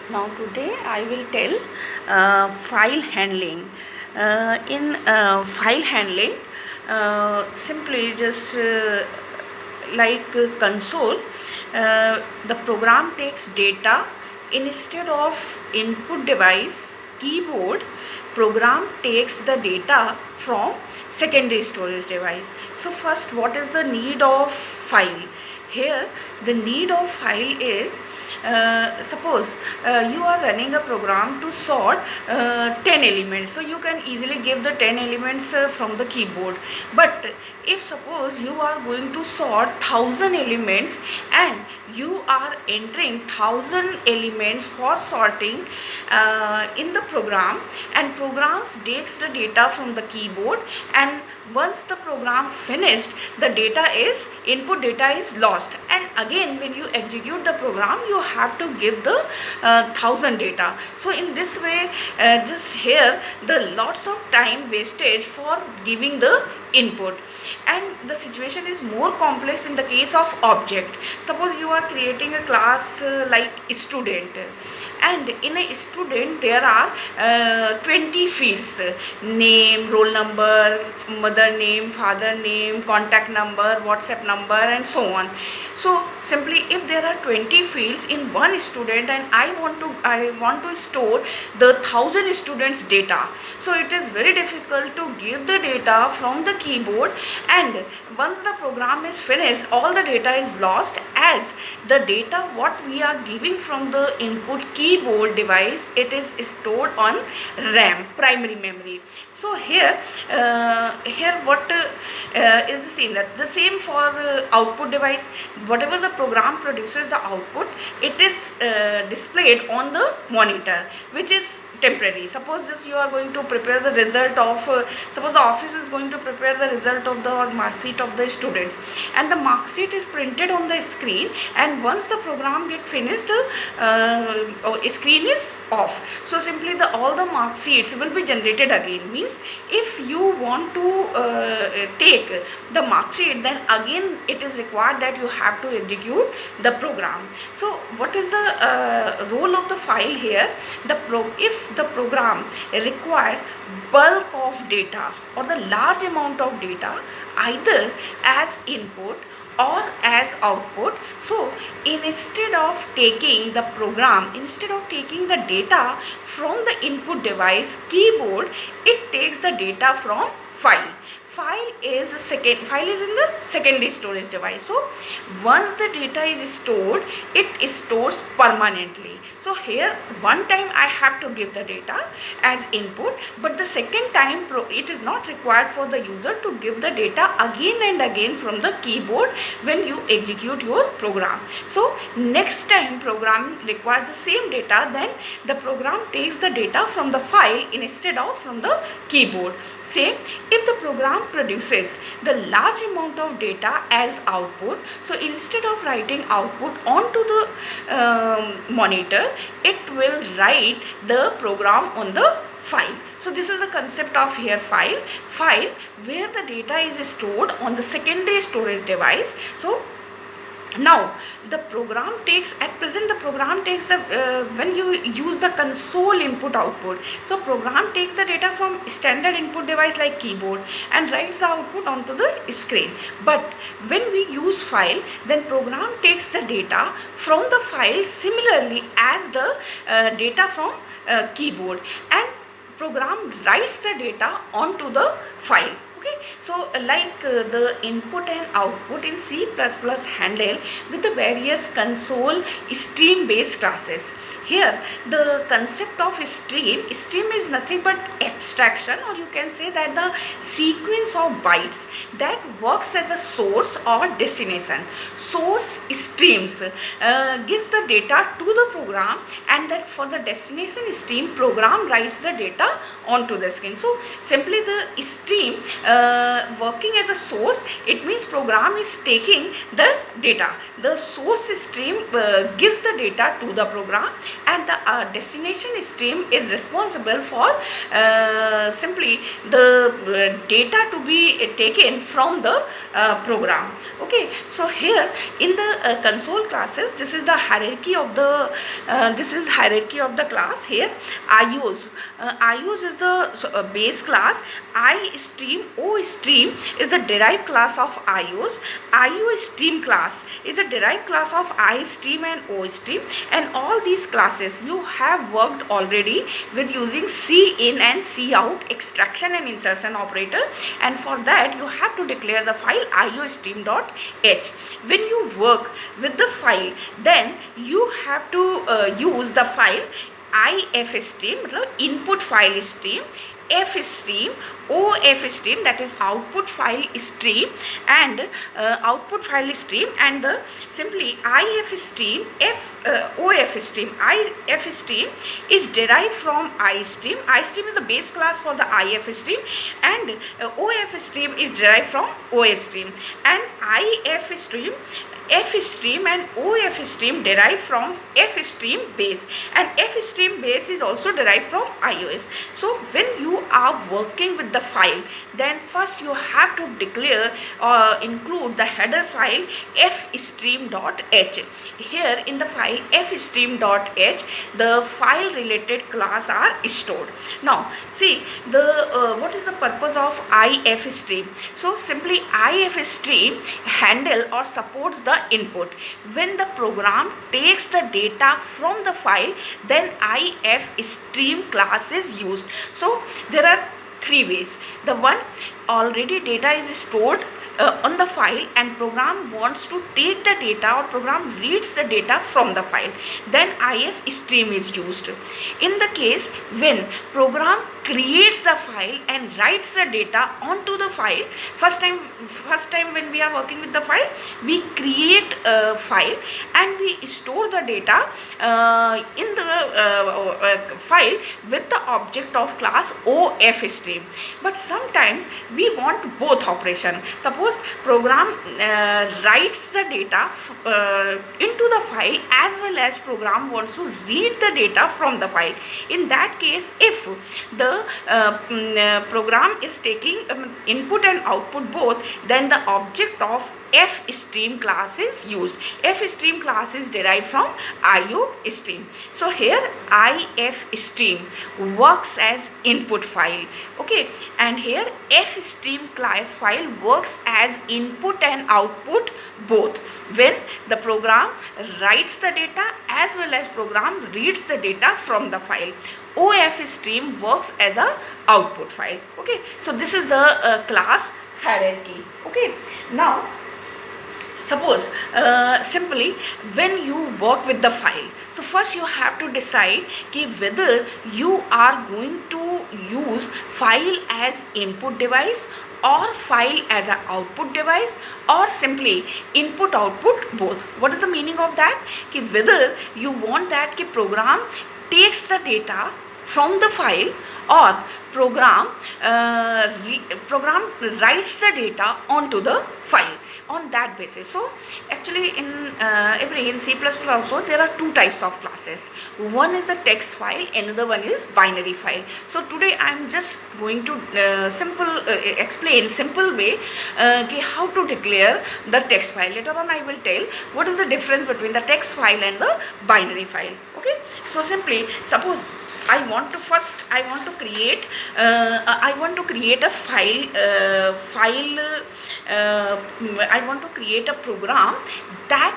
Now today I will tell file handling. In file handling, simply just like console, the program takes data instead of input device keyboard. Program takes the data from secondary storage device. So first, what is the need of file? Here the need of file is, suppose you are running a program to sort 10 elements, so you can easily give the 10 elements from the keyboard. But if suppose you are going to sort 1000 elements and you are entering 1000 elements for sorting in the program, and programs takes the data from the keyboard, and once the program finished, the data is input data is lost, and again when you execute the program you have to give the 1000 data. So in this way, just here the lots of time wastage for giving the input. And the situation is more complex in the case of object. Suppose you are creating a class like student, and in a student there are 20 fields: name, roll number, mother name, father name, contact number, WhatsApp number, and so on. So simply, if there are 20 fields in one student and I want to store the 1000 students data, so it is very difficult to give the data from the keyboard, and once the program is finished all the data is lost, as the data what we are giving from the input keyboard device, it is stored on RAM, primary memory. So here what is the same, that the same for output device. Whatever the program produces the output, it is displayed on the monitor, which is temporary. Suppose this you are going to prepare the result of suppose the office is going to prepare the result of the mark sheet of the students, and the mark sheet is printed on the screen, and once the program get finished, screen is off. So simply the all the mark sheets will be generated again. Means if you want to take the mark sheet, then again it is required that you have to execute the program. So what is the role of the file here? If the program requires bulk of data or the large amount of data, either as input or as output, so instead of taking the data from the input device keyboard, it takes the data from file. File is in the secondary storage device. So once the data is stored, it stores permanently. So here one time I have to give the data as input, but the second time it is not required for the user to give the data again and again from the keyboard when you execute your program. So next time program requires the same data, then the program takes the data from the file instead of from the keyboard. Same, if the program produces the large amount of data as output, so instead of writing output onto the monitor, it will write the program on the file. So this is the concept of here file where the data is stored on the secondary storage device. So now the program takes, at present the program takes the when you use the console input output, so program takes the data from standard input device like keyboard and writes the output onto the screen. But when we use file, then program takes the data from the file similarly as the data from keyboard, and program writes the data onto the file. Okay, so like the input and output in C++ handle with the various console stream based classes. Here the concept of stream is nothing but abstraction, or you can say that the sequence of bytes that works as a source or destination. Source streams gives the data to the program, and that for the destination stream program writes the data onto the screen. So simply the stream working as a source, it means program is taking the data. The source stream gives the data to the program, and the destination stream is responsible for simply the data to be taken from the program. Okay, so here in the console classes, this is the hierarchy of the class. Here IOs, IOs is the base class. I stream, O stream is the derived class of IOs. IO stream class is a derived class of I stream and O stream, and all these classes you have worked already with using C in and C out, extraction and insertion operator, and for that you have to declare the file iostream.h. When you work with the file, then you have to use the file ifstream, मतलब input file stream, F stream, OF stream, that is output file stream, and output file stream, and the simply IF stream, OF stream. IF stream is derived from I stream. I stream is the base class for the IF stream, and OF stream is derived from OS stream, and IF stream, F stream and OF stream derived from F stream base, and F stream base is also derived from iOS. So when you are working with the file, then first you have to declare or include the header file fstream.h. Here in the file fstream.h, the file related class are stored. Now see the what is the purpose of IF stream? So simply IF stream handle or supports the input. When the program takes the data from the file, then IF stream class is used. So there are three ways. The one, already data is stored on the file and program wants to take the data, or program reads the data from the file, then IF stream is used. In the case when program creates the file and writes the data onto the file, first time when we are working with the file, we create a file and we store the data in the file with the object of class OF stream. But sometimes we want both operation. Suppose program writes the data into the file, as well as program wants to read the data from the file. In that case, if the program is taking input and output both, then the object of F stream class is used. F stream class is derived from IO stream. So here IF stream works as input file, okay, and here F stream class file works as input and output both, when the program writes the data as well as program reads the data from the file. OF stream works as a output file. Okay, so this is the class hierarchy. Okay, now suppose simply when you work with the file, so first you have to decide whether you are going to use file as input device or file as an output device, or simply input output both. What is the meaning of that? Whether you want that program takes the data from the file, or program writes the data onto the file on that basis. So actually in C++ also there are two types of classes. One is the text file, another one is binary file. So today I am just going to explain simple way how to declare the text file. Later on I will tell what is the difference between the text file and the binary file. Okay, so simply suppose I want to create a file. I want to create a program that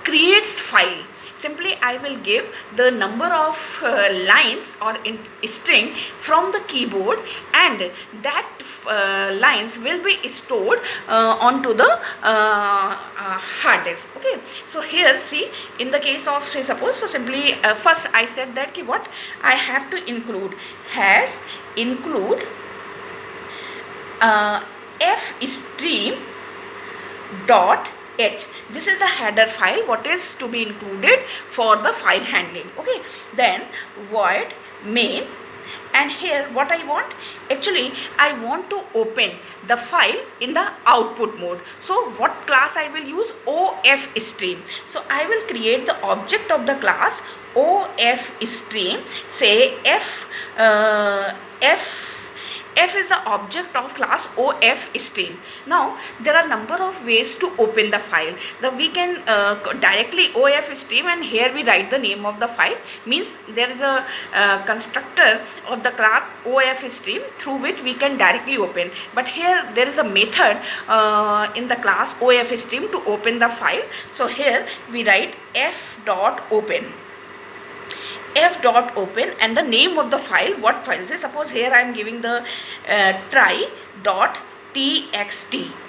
creates file. Simply I will give the number of lines or string from the keyboard, and that lines will be stored onto the hard disk. Okay, so here see, in the case of say suppose, so simply first I said that what I have to include, has include f stream dot h. This is the header file what is to be included for the file handling. Okay, then void main And here what I want, actually I want to open the file in the output mode. So what class I will use? OF stream. So I will create the object of the class OF stream. Say F is the object of class OF stream. Now there are number of ways to open the file. We can directly OF stream, and here we write the name of the file. Means there is a constructor of the class OF stream through which we can directly open. But here there is a method in the class OF stream to open the file. So here we write f.open. F.open, and the name of the file, what file is it? Suppose here I am giving the try.txt.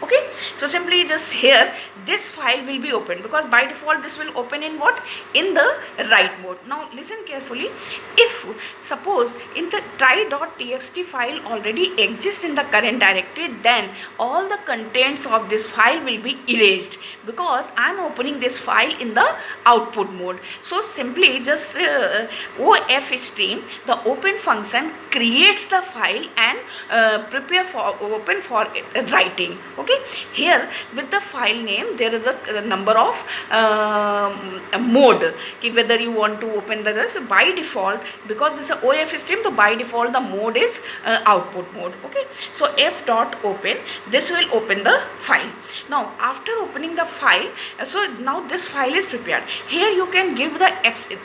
okay, so simply just here this file will be opened, because by default this will open in what? In the write mode. Now listen carefully. If suppose in the try.txt file already exists in the current directory, then all the contents of this file will be erased, because I am opening this file in the output mode. So simply just OF stream, the open function creates the file and prepare for open for writing. Okay, here with the file name there is a number of mode, whether you want to open the, so by default, because this is a OF stream, so by default the mode is output mode. Okay, so f.open, this will open the file. Now after opening the file, so now this file is prepared. Here you can give the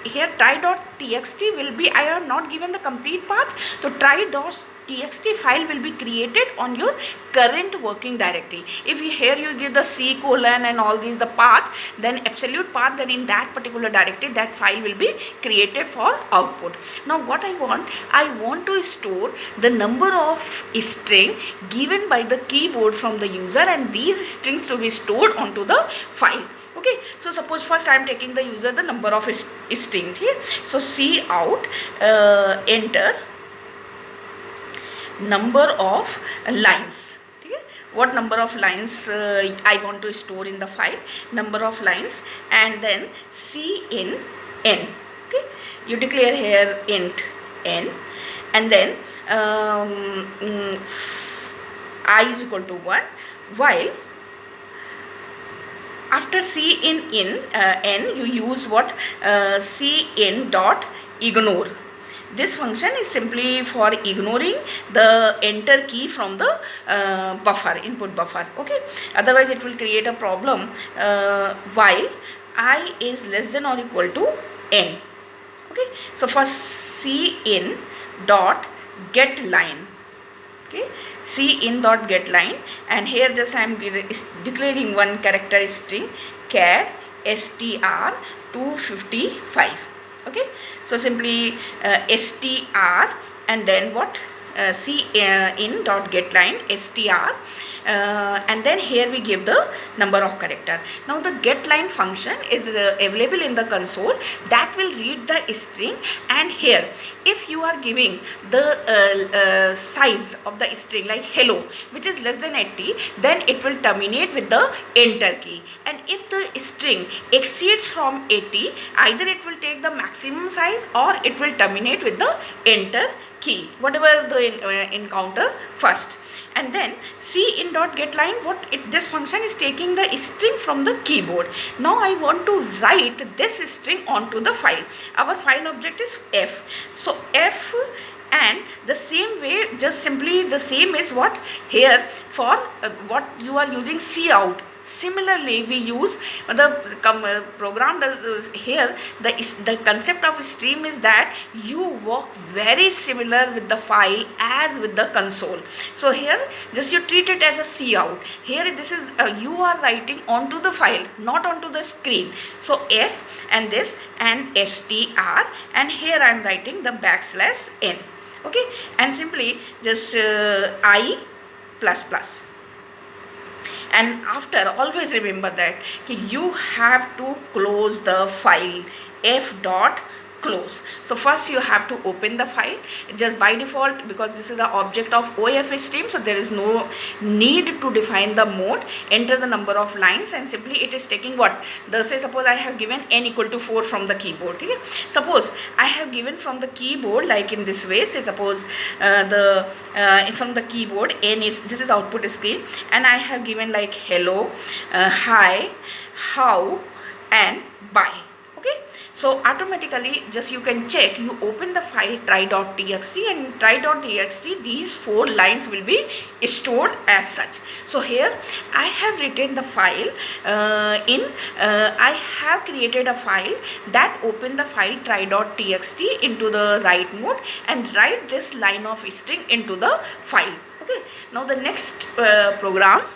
here try.txt will be, I have not given the complete path, so try.txt file will be created on your current working directory. If here you give the C colon and all these the path, then absolute path, then in that particular directory that file will be created for output. Now what I want to store the number of string given by the keyboard from the user, and these strings to be stored onto the file. Okay, so suppose first I am taking the user the number of string here. So cout enter number of lines. Okay, what number of lines I want to store in the file, number of lines, and then cin n. Okay, you declare here int n, and then I is equal to 1, while after cin n you use what? Cin dot ignore. This function is simply for ignoring the enter key from the buffer, input buffer. Okay, otherwise it will create a problem while I is less than or equal to n. Okay, so first cin dot get line. Okay, cin dot get line, and here just I am declaring one character string char str 255. Okay, so simply str, and then what? Cin dot get line str, and then here we give the number of character. Now the get line function is available in the console, that will read the string, and here if you are giving the size of the string like hello, which is less than 80, then it will terminate with the enter key, and if the string exceeds from 80, either it will take the maximum size or it will terminate with the enter key, whatever the encounter first. And then cin dot get line, this function is taking the string from the keyboard. Now I want to write this string onto the file. Our file object is f, so f, and the same way, just simply the same is what here for what you are using cout. Similarly, we use the program does here, the concept of stream is that you work very similar with the file as with the console. So here just you treat it as a cout. Here this is you are writing onto the file, not onto the screen. So f and this and str, and here I am writing the \n. Okay, and simply just I plus plus. And after, always remember that you have to close the file f dot close. So first you have to open the file. Just by default, because this is the object of OF stream, so there is no need to define the mode. Enter the number of lines and simply it is taking what the, say suppose I have given n equal to 4 from the keyboard. Okay? Suppose I have given from the keyboard like in this way. Say suppose from the keyboard n is, this is output screen, and I have given like hello, hi, how and bye. Okay, so automatically just you can check, you open the file try.txt, and in try.txt these 4 lines will be stored as such. So here I have written the file I have created a file that open the file try.txt into the write mode and write this line of string into the file. Okay, now the next program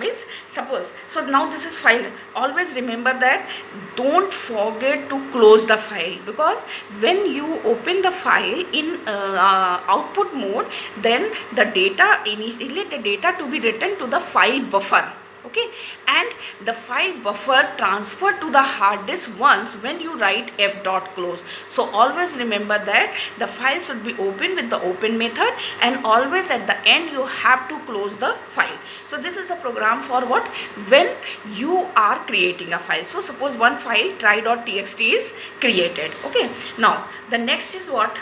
is suppose, so now this is file. Always remember that don't forget to close the file, because when you open the file in output mode, then the data, initially the data to be written to the file buffer. Okay, and the file buffer transferred to the hard disk once when you write f.close. So always remember that the file should be opened with the open method, and always at the end you have to close the file. So this is the program for what, when you are creating a file. So suppose one file try.txt is created. Okay, now the next is what,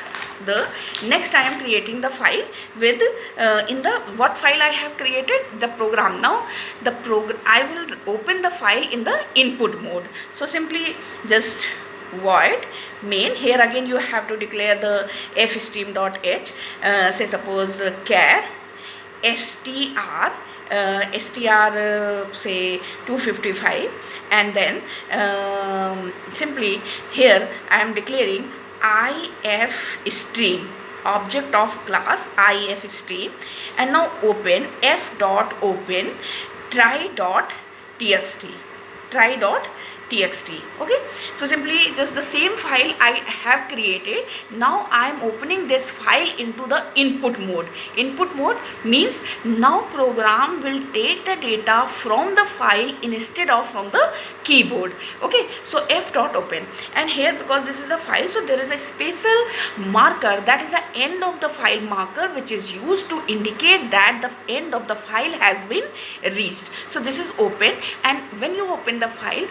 the next I am creating the file with in the what file I have created, the program. Now the I will open the file in the input mode. So simply just void main. Here again you have to declare the fstream.h, say suppose char str say 255, and then simply here I am declaring if stream, object of class if stream, and now open f.open try.txt. Okay, so simply just the same file I have created. Now I am opening this file into the input mode. Input mode means now program will take the data from the file instead of from the keyboard. Okay, so f.open, and here because this is the file, so there is a special marker, that is the end of the file marker, which is used to indicate that the end of the file has been reached. So this is open, and when you open the file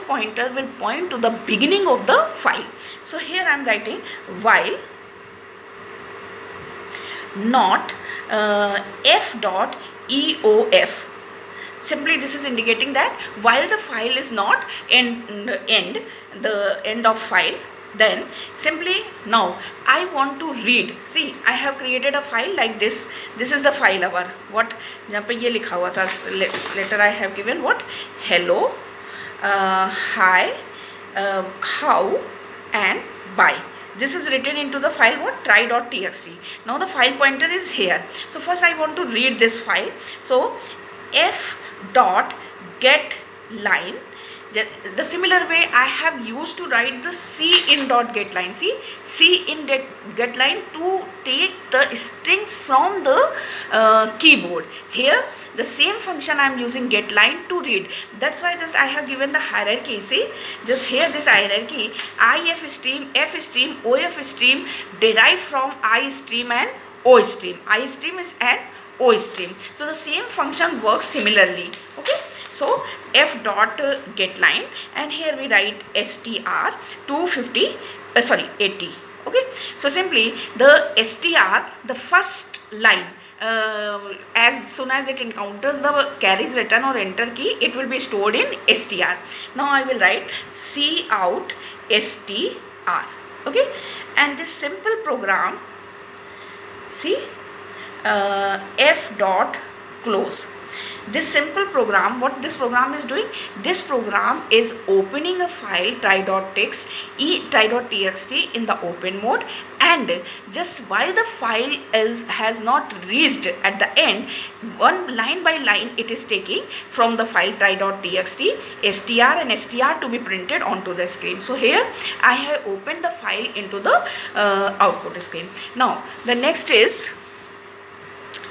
pointer will point to the beginning of the file. So here I am writing while not f.eof. Simply this is indicating that while the file is not the end of file, then simply now I want to read. See, I have created a file like this. This is the file our what, जहाँ पे ये लिखा हुआ था, letter I have given what, hello, hi, how and bye. This is written into the file what, try.txt. Now the file pointer is here. So first I want to read this file. So f.getLine, the similar way I have used to write the cin.getLine. See, cin.getLine to take the string from the keyboard. Here the same function I am using getLine to read. That's why just I have given the hierarchy. See, just here this hierarchy, if stream, f stream, of stream derived from I stream and O stream. I stream is and O stream. So the same function works similarly. Okay, so f.getLine, and here we write str 250 80. Okay, so simply the str, the first line, as soon as it encounters the carries return or enter key, it will be stored in str. Now I will write cout str. Okay, and this simple program, see, f.close. This simple program, what this program is doing, this program is opening a file try.txt in the open mode, and just while the file has not reached at the end, one line by line it is taking from the file try.txt str and str to be printed onto the screen. So here I have opened the file into the output screen. Now the next is,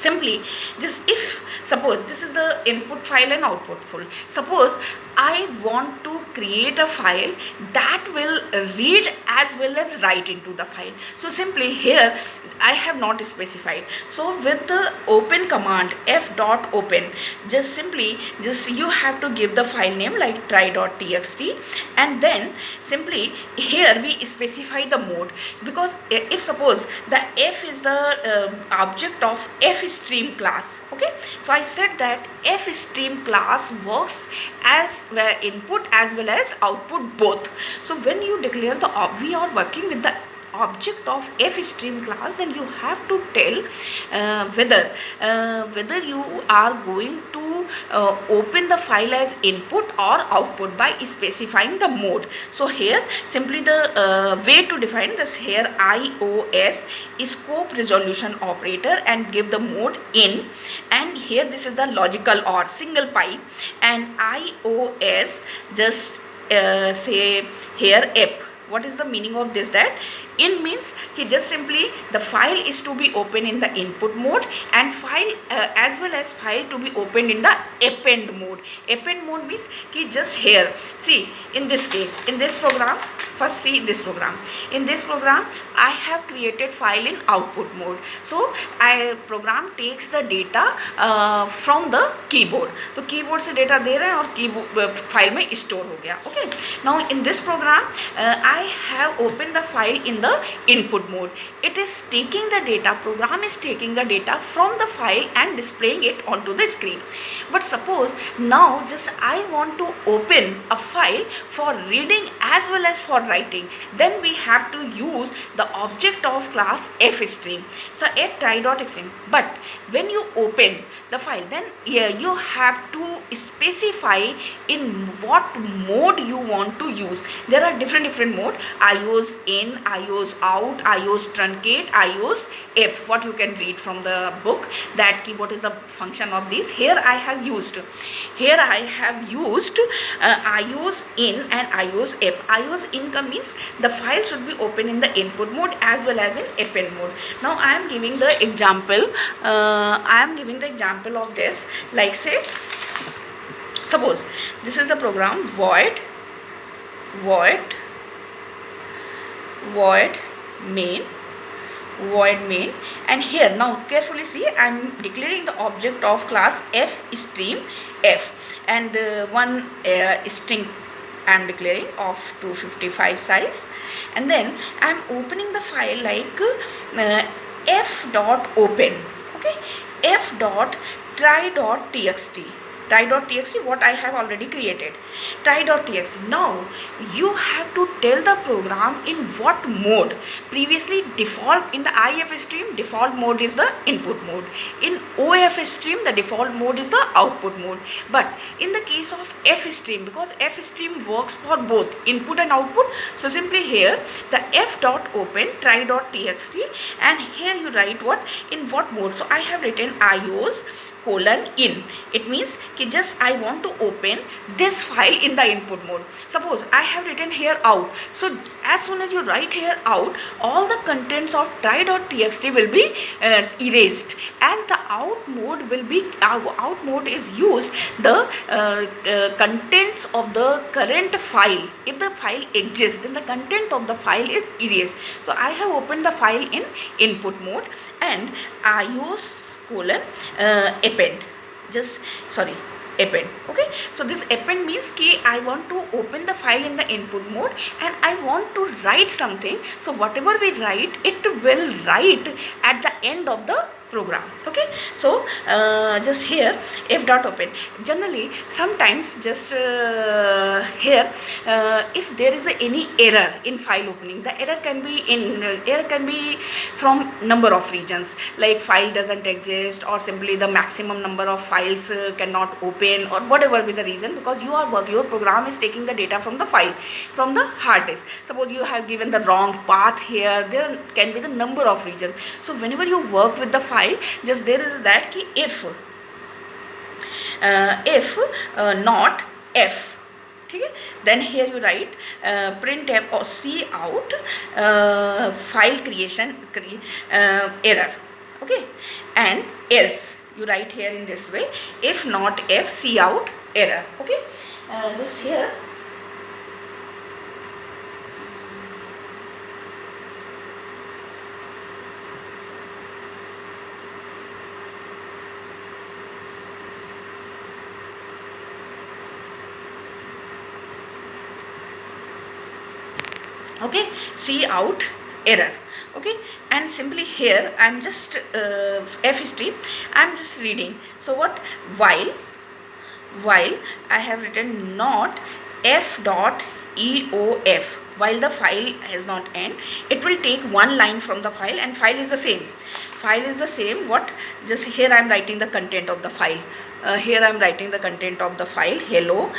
Simply just, if suppose this is the input file and output file, suppose I want to create a file that will read as well as write into the file. So simply here I have not specified, so with the open command f dot open, just simply just you have to give the file name like try.txt, and then simply here we specify the mode, because if suppose the f is the object of f stream class. Okay, so I said that f stream class works as input as well as output both. So when you declare the we are working with the object of f stream class, then you have to tell whether you are going to open the file as input or output by specifying the mode. So here simply the way to define this, here ios scope resolution operator and give the mode in, and here this is the logical or single pipe, and ios just say here ep. What is the meaning of this? That in means कि just simply the file is to be open in the input mode, and file as well as file to be opened in the append mode. Append mode means कि just here, see in this case, in this program, first see this program, in this program I have created file in output mode. So program takes the data from the keyboard, तो keyboard से data दे रहा है और keyboard file में store हो गया. Okay, now in this program I have opened the file in the input mode. It is taking the data, program is taking the data from the file and displaying it onto the screen. But suppose now just I want to open a file for reading as well as for writing, then we have to use the object of class fstream. So at try.xm, but when you open the file, then you have to specify in what mode you want to use. There are different mode, ios in, ios out, ios truncate, ios if. What you can read from the book, that key what is the function of this. Here I have used ios in and ios if. Ios in means the file should be open in the input mode as well as in append mode. Now I am giving the example of this, like say suppose this is the program void main, and here now carefully see, I am declaring the object of class f stream f, and one string I am declaring of 255 size, and then I am opening the file like f dot open. Okay, f dot try.txt. Try.txt what I have already created. Try.txt. Now you have to tell the program in what mode. Previously default in the IF stream, default mode is the input mode. In OF stream the default mode is the output mode. But in the case of F stream, because F stream works for both input and output, so simply here the f.open try.txt, and here you write what, in what mode. So I have written ios in. It means कि just I want to open this file in the input mode. Suppose I have written here out, so as soon as you write here out, all the contents of try.txt will be erased, as the out mode is used, the contents of the current file, if the file exists, then the content of the file is erased. So I have opened the file in input mode, and ios append, append. Okay, so this append means कि I want to open the file in the input mode and I want to write something. So whatever we write, it will write at the end of the program. Okay, so just here f dot open. Generally sometimes just here if there is any error in file opening, the error can be from number of reasons, like file doesn't exist, or simply the maximum number of files cannot open, or whatever be the reason, because your program is taking the data from the file, from the hard disk. Suppose you have given the wrong path here, there can be the number of reasons. So whenever you work with the file, just there is that कि if not f, ठीक है, then here you write printf or c out file creation error. Okay, and else you write here in this way, if not f, see out error. Okay, just here. Okay, see out error. Okay, and simply here I am just f history I am just reading. So what, while I have written not f dot eof, while the file has not end, it will take one line from the file, and file is the same. What, just here I am writing the content of the file. Here I am writing the content of the file, hello,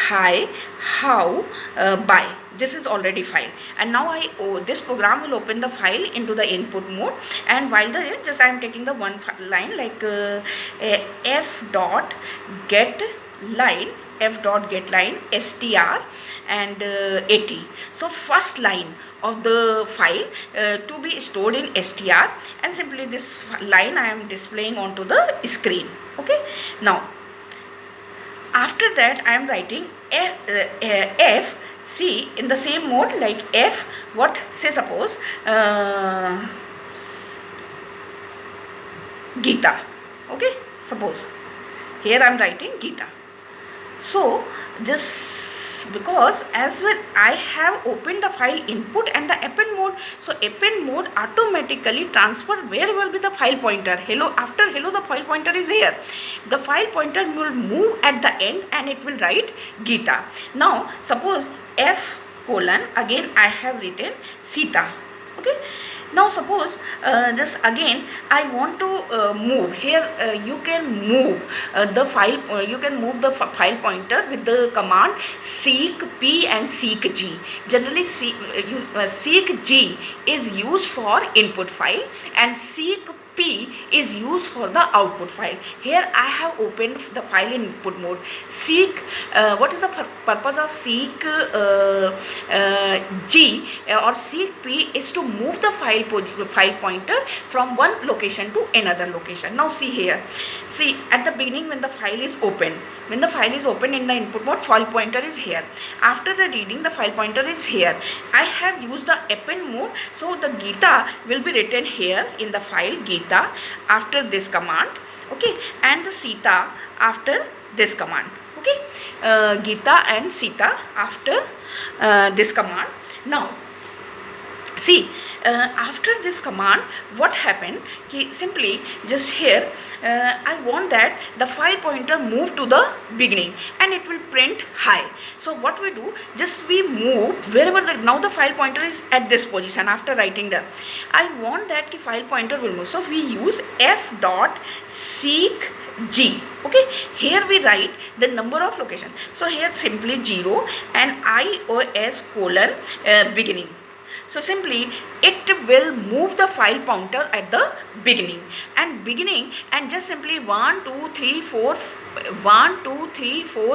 hi, how, bye. This is already file, and now this program will open the file into the input mode, and while the just I am taking the one line, like f dot get line, str and 80. So first line of the file to be stored in str, and simply this line I am displaying onto the screen. Okay, now after that I am writing f, see, in the same mode, like f, what, say suppose Gita. Okay, suppose here I am writing Gita. So just because as well I have opened the file input and the append mode, so append mode automatically transfer where will be the file pointer. Hello, after hello the file pointer is here, the file pointer will move at the end and it will write Gita. Now suppose f colon, again I have written Sita. Okay, now suppose just again I want to move here, you can move the file, you can move the file pointer with the command seek p and seek g. Generally seek g is used for input file and seek p is used for the output file. Here I have opened the file in input mode. Seek, what is the purpose of seek g or seek p is to move the file pointer from one location to another location. Now see here, see at the beginning when the file is open, in the input mode, file pointer is here. After the reading, the file pointer is here. I have used the append mode, so the Gita will be written here in the file Gita after this command. Okay, and the Sita after this command. Okay, Gita and Sita after this command. Now see, after this command what happened, simply just here I want that the file pointer move to the beginning and it will print hi. So what we do, just we move wherever now the file pointer is at this position. After writing the, I want that the file pointer will move, so we use f dot seek g. Okay, here we write the number of location, so here simply 0 and ios colon beginning. So simply it will move the file pointer at the beginning and just simply 1 2 3 4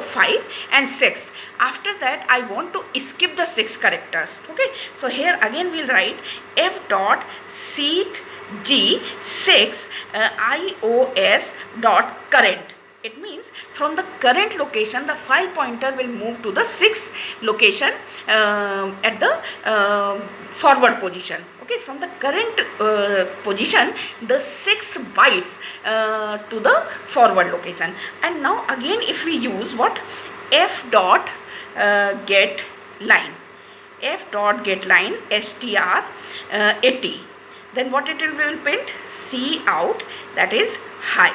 5 and 6. After that I want to skip the 6 characters. Okay, so here again we'll write f dot seek g 6 ios dot current. It means from the current location the file pointer will move to the 6th location at the forward position. Okay, from the current position the 6 bytes to the forward location. And now again if we use what, f dot get line str 80, then what it will print, see out, that is hi,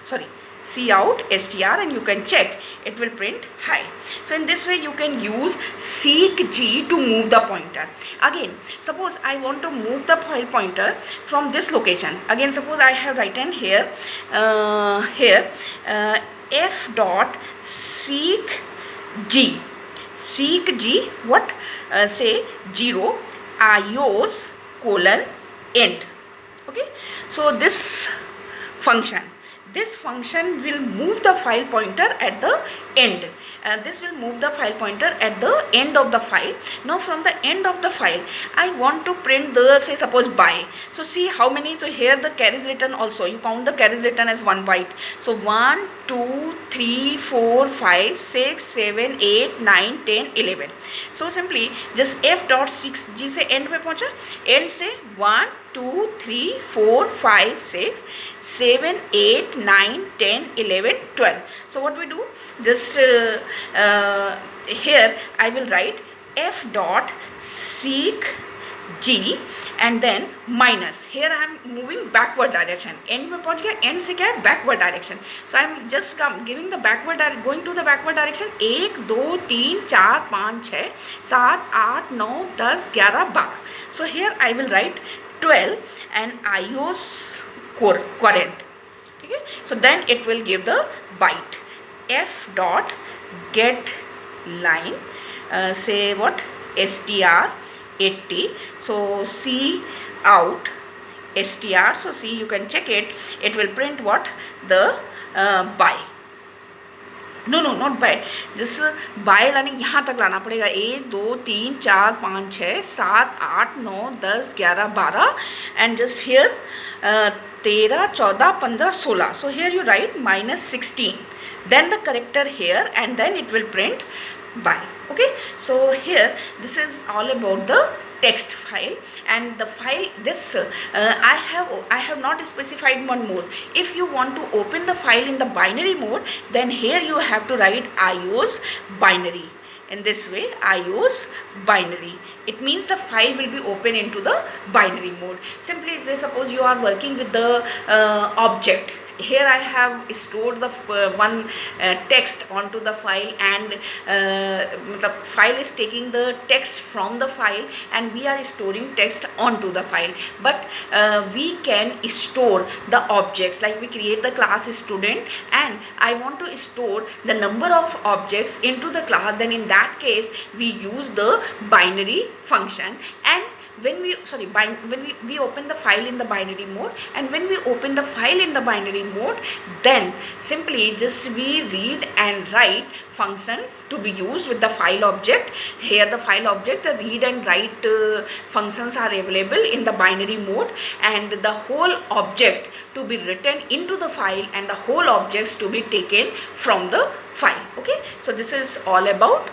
sorry, see out str, and you can check it will print hi. So in this way you can use seek g to move the pointer. Again suppose I want to move the file pointer from this location. Again suppose I have written here f dot seek g what, say 0 ios colon end. Okay, so this function will move the file pointer at the end this will move the file pointer at the end of the file. Now from the end of the file I want to print the, say suppose by. So see how many, so here the carries written also, you count the carries written as 1 byte. So 1 2 3 4 5 6 7 8 9 10 11. So simply just f dot 6g से end पे पहुँचा, end से 1 2 3 4 5 6 7 8 9 10 11 12. So what we do, just here I will write f dot seek g and then minus, here I am moving backward direction, end में पहुँच गया, end से क्या है backward direction. So I am just giving the backward, going to the backward direction. 1 2 3 4 5 6 7 8 9 10 11 12. So here I will write 12 and IO's current. Okay, so then it will give the byte. F dot get line, say what, str 80. So C out str, so see you can check it, it will print what, the by. No no not by, जिस बाय लाने यहाँ तक लाना पड़ेगा, 1 2 3 4 5 6 7 8 9 10 11 12 and just here 13 14 15 16. So here you write -16, then the character here and then it will print by. Okay, so here this is all about the text file, and the file this I have not specified one more. If you want to open the file in the binary mode, then here you have to write IO's binary. In this way, IO's binary, it means the file will be open into the binary mode. Simply say suppose you are working with the object. Here I have stored the one text onto the file, and the file is taking the text from the file and we are storing text onto the file. But we can store the objects, like we create the class student and I want to store the number of objects into the class, then in that case we use the binary function. And when we open the file in the binary mode, and when we open the file in the binary mode, then simply just we read and write function to be used with the file object. Here the file object, the read and write functions are available in the binary mode, and the whole object to be written into the file and the whole objects to be taken from the file. Okay, so this is all about